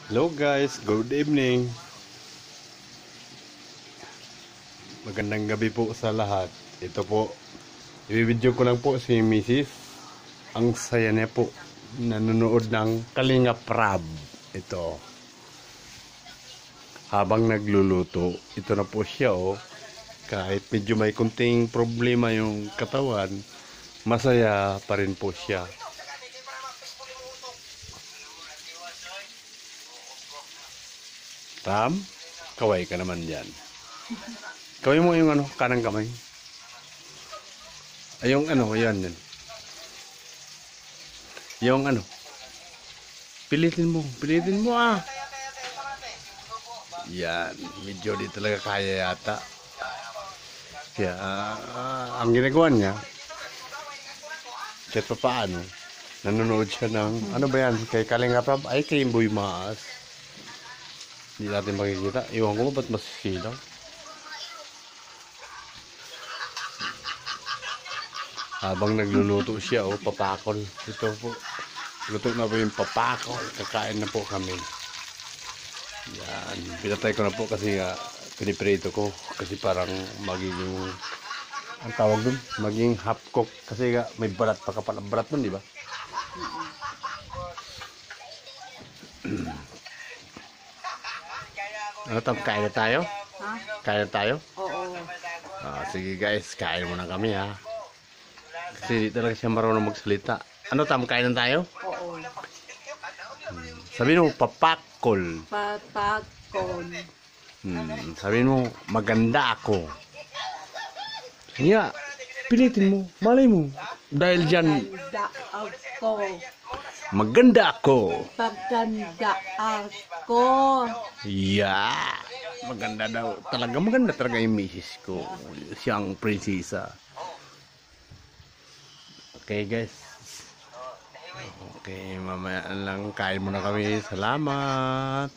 Hello guys, good evening. Magandang gabi po sa lahat. Ito po, i-video ko lang po si Mrs. Ang saya niya po nanonood ng Kalinga Prab. Ito. Habang nagluluto, ito na po siya oh. Kahit medyo may kunting problema yung katawan, masaya pa rin po siya. Tam, kaway ka naman dyan. Kaway mo yung kanang kamay. Ay, yung yan. Yung pilitin mo ah. Yan, medyo di talaga kaya yata. Kaya, ang ginagawa niya, kahit pa paano, nanonood siya ng, ano ba yan, kay Kalinga Prab, ay kay Boy Maas. Hindi natin makikita. Iwan ko ba ba't masisilaw? Habang nagluluto siya, papakol. Ito po. Luto na po yung papakol. Kakain na po kami. Yan. Pinatay ko na po kasi piniprito ko. Kasi parang magiging, ang tawag dun, maging half cook. Kasi may balat pa kapal. Ang balat nun, di ba? Kain na tayo? Ha? Kain na tayo? Oo. Sige guys, kain muna kami ha. Kasi di talaga siya marunong magsalita. Kain na tayo? Oo. Sabihin mo, papakol. Papakon. Sabihin mo, maganda ako. Sige nga, pilitin mo, malay mo. Dahil dyan, Maganda ako. maganda ako. Maganda ako. Yeah. Maganda daw. Maganda talaga yung misis ko. Siyang prinsesa. Okay guys. Okay, mamaya lang kain muna kami. Salamat.